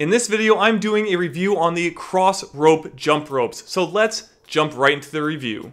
In this video, I'm doing a review on the Crossrope jump ropes, so let's jump right into the review.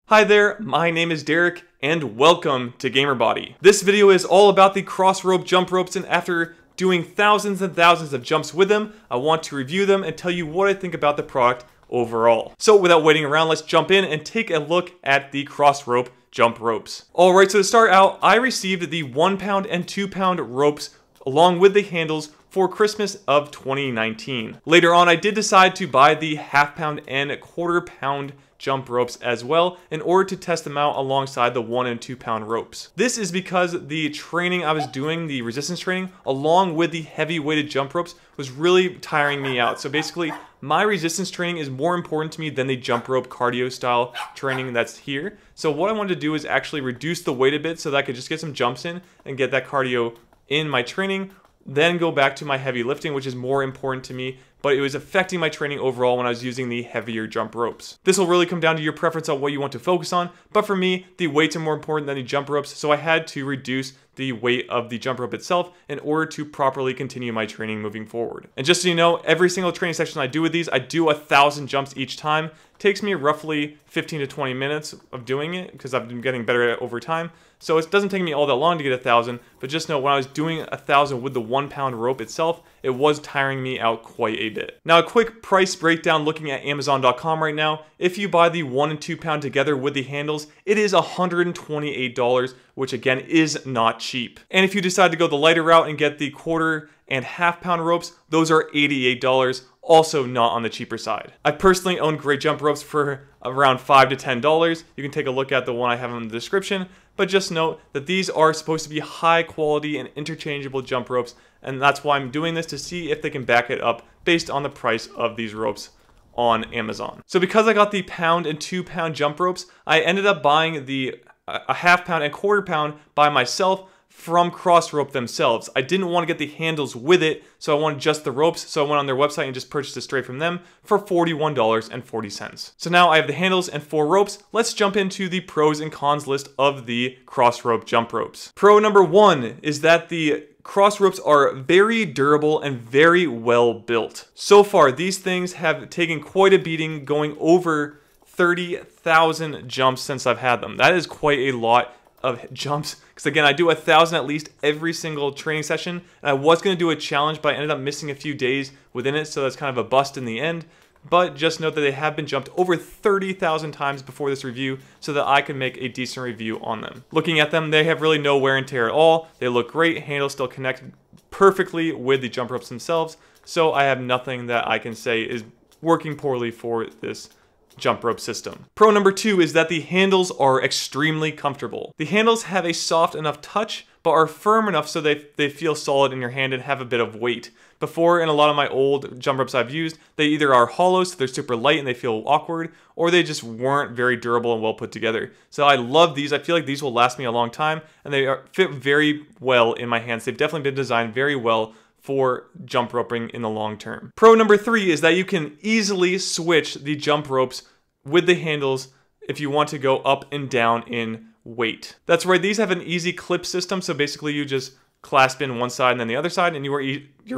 Hi there, my name is Derek, and welcome to GamerBody. This video is all about the Crossrope jump ropes, and after doing thousands and thousands of jumps with them, I want to review them and tell you what I think about the product overall. So without waiting around, let's jump in and take a look at the Crossrope jump ropes. Alright, so to start out, I received the 1 pound and 2 pound ropes along with the handles for Christmas of 2019. Later on, I did decide to buy the half pound and quarter pound jump ropes as well in order to test them out alongside the 1 and 2 pound ropes. This is because the training I was doing, the resistance training, along with the heavy weighted jump ropes was really tiring me out. So basically, my resistance training is more important to me than the jump rope cardio style training that's here. So what I wanted to do is actually reduce the weight a bit so that I could just get some jumps in and get that cardio in my training, then go back to my heavy lifting, which is more important to me, but it was affecting my training overall when I was using the heavier jump ropes. This will really come down to your preference on what you want to focus on, but for me, the weights are more important than the jump ropes, so I had to reduce the weight of the jump rope itself in order to properly continue my training moving forward. And just so you know, every single training section I do with these, I do 1,000 jumps each time. It takes me roughly 15 to 20 minutes of doing it because I've been getting better at it over time. So it doesn't take me all that long to get 1,000, but just know when I was doing 1,000 with the 1 pound rope itself, it was tiring me out quite a bit. Now a quick price breakdown looking at Amazon.com right now. If you buy the 1 and 2 pound together with the handles, it is $128, which again is not cheap. And if you decide to go the lighter route and get the quarter and half pound ropes, those are $88. Also not on the cheaper side. I personally own great jump ropes for around $5 to $10. You can take a look at the one I have in the description, but just note that these are supposed to be high quality and interchangeable jump ropes, and that's why I'm doing this, to see if they can back it up based on the price of these ropes on Amazon. So because I got the pound and 2 pound jump ropes, I ended up buying the a half pound and quarter pound by myself from Crossrope themselves. I didn't want to get the handles with it, so I wanted just the ropes, so I went on their website and just purchased it straight from them for $41.40. So now I have the handles and 4 ropes. Let's jump into the pros and cons list of the Crossrope jump ropes. Pro number 1 is that the Crossropes are very durable and very well built. So far, these things have taken quite a beating, going over 30,000 jumps since I've had them. That is quite a lot of jumps, because again, I do 1,000 at least every single training session, and I was going to do a challenge, but I ended up missing a few days within it, so that's kind of a bust in the end. But just note that they have been jumped over 30,000 times before this review, so that I can make a decent review on them. Looking at them, they have really no wear and tear at all. They look great. Handles still connect perfectly with the jump ropes themselves, so I have nothing that I can say is working poorly for this jump rope system. Pro number 2 is that the handles are extremely comfortable. The handles have a soft enough touch, but are firm enough so they feel solid in your hand and have a bit of weight. Before, in a lot of my old jump ropes I've used, they either are hollow, so they're super light and they feel awkward, or they just weren't very durable and well put together. So I love these. I feel like these will last me a long time, and they fit very well in my hands. They've definitely been designed very well for jump roping in the long term. Pro number 3 is that you can easily switch the jump ropes with the handles if you want to go up and down in weight. That's right, these have an easy clip system, so basically you just clasp in one side and then the other side, and you're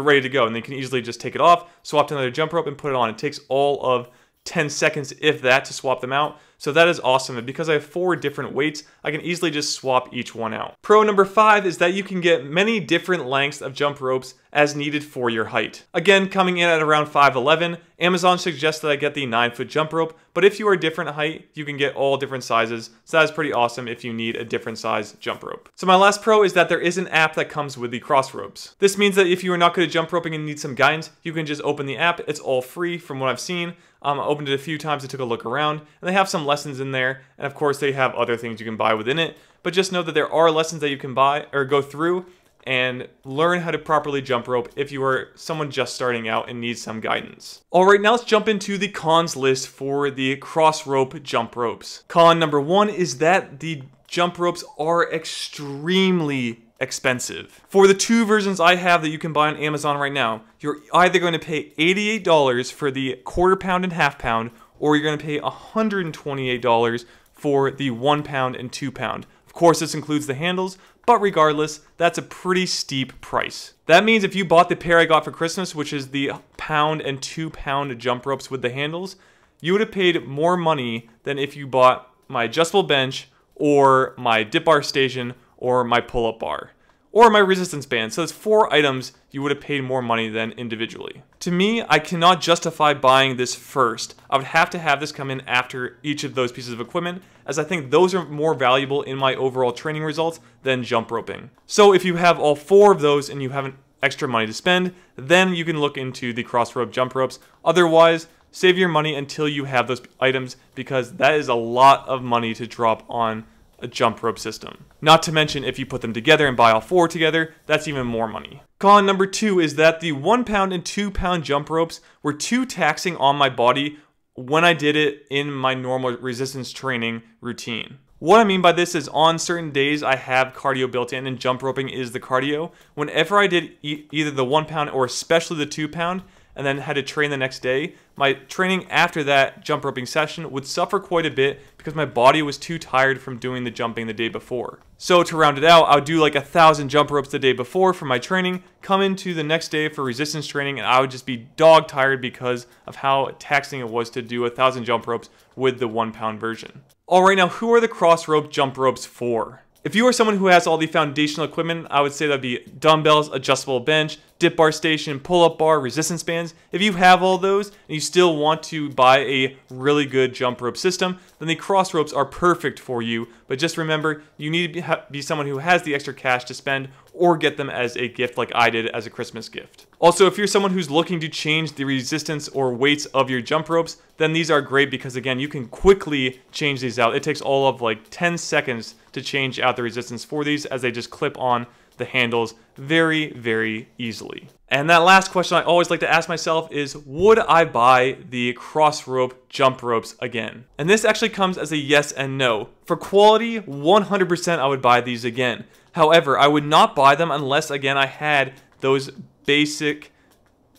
ready to go, and then you can easily just take it off, swap to another jump rope, and put it on. It takes all of 10 seconds, if that, to swap them out. So that is awesome, and because I have 4 different weights, I can easily just swap each one out. Pro number 5 is that you can get many different lengths of jump ropes as needed for your height. Again, coming in at around 5'11", Amazon suggests that I get the 9-foot jump rope, but if you are a different height, you can get all different sizes, so that is pretty awesome if you need a different size jump rope. So my last pro is that there is an app that comes with the Crossropes. This means that if you are not good at jump roping and need some guidance, you can just open the app. It's all free from what I've seen. I opened it a few times, I took a look around, and they have some lessons in there, and of course they have other things you can buy within it, but just know that there are lessons that you can buy or go through and learn how to properly jump rope if you are someone just starting out and needs some guidance. Alright, now let's jump into the cons list for the Crossrope jump ropes. Con number 1 is that the jump ropes are extremely expensive. For the 2 versions I have that you can buy on Amazon right now, you're either going to pay $88 for the quarter pound and half pound, or you're going to pay $128 for the 1 pound and 2 pound. Of course, this includes the handles, but regardless, that's a pretty steep price. That means if you bought the pair I got for Christmas, which is the pound and 2 pound jump ropes with the handles, you would have paid more money than if you bought my adjustable bench or my dip bar station or my pull-up bar or my resistance band. So it's 4 items you would have paid more money than individually. To me, I cannot justify buying this first. I would have to have this come in after each of those pieces of equipment, as I think those are more valuable in my overall training results than jump roping. So if you have all 4 of those and you have extra money to spend, then you can look into the Crossrope jump ropes. Otherwise, save your money until you have those items, because that is a lot of money to drop on a jump rope system. Not to mention, if you put them together and buy all 4 together, that's even more money. Con number 2 is that the 1 pound and 2 pound jump ropes were too taxing on my body when I did it in my normal resistance training routine. What I mean by this is on certain days I have cardio built in and jump roping is the cardio. Whenever I did either the 1 pound or especially the 2 pound, and then had to train the next day, my training after that jump roping session would suffer quite a bit because my body was too tired from doing the jumping the day before. So to round it out, I would do like 1,000 jump ropes the day before for my training, come into the next day for resistance training, and I would just be dog tired because of how taxing it was to do 1,000 jump ropes with the 1 pound version. Alright, now who are the Crossrope jump ropes for? If you are someone who has all the foundational equipment, I would say that'd be dumbbells, adjustable bench, dip bar station, pull-up bar, resistance bands. If you have all those and you still want to buy a really good jump rope system, then the Crossropes are perfect for you. But just remember, you need to be someone who has the extra cash to spend or get them as a gift like I did as a Christmas gift. Also, if you're someone who's looking to change the resistance or weights of your jump ropes, then these are great because again, you can quickly change these out. It takes all of like 10 seconds to change out the resistance for these as they just clip on the handles very, very easily. And that last question I always like to ask myself is, would I buy the Crossrope jump ropes again? And this actually comes as a yes and no. For quality, 100% I would buy these again. However, I would not buy them unless, again, I had those basic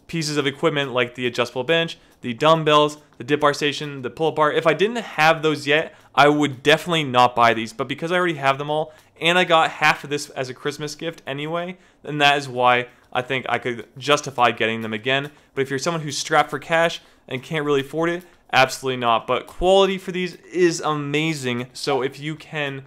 pieces of equipment like the adjustable bench, the dumbbells, the dip bar station, the pull-up bar. If I didn't have those yet, I would definitely not buy these. But because I already have them all, and I got half of this as a Christmas gift anyway, then that is why I think I could justify getting them again. But if you're someone who's strapped for cash and can't really afford it, absolutely not. But quality for these is amazing. So if you can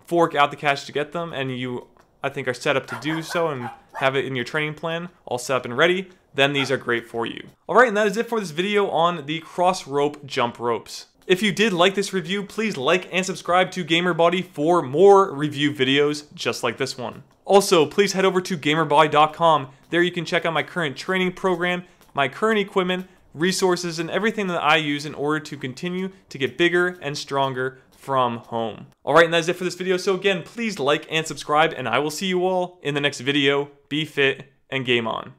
fork out the cash to get them, and you, I think, are set up to do so and have it in your training plan all set up and ready, then these are great for you. Alright, and that is it for this video on the Crossrope jump ropes. If you did like this review, please like and subscribe to GamerBody for more review videos just like this one. Also, please head over to GamerBody.com. There you can check out my current training program, my current equipment, resources, and everything that I use in order to continue to get bigger and stronger from home. Alright, and that is it for this video. So again, please like and subscribe, and I will see you all in the next video. Be fit and game on.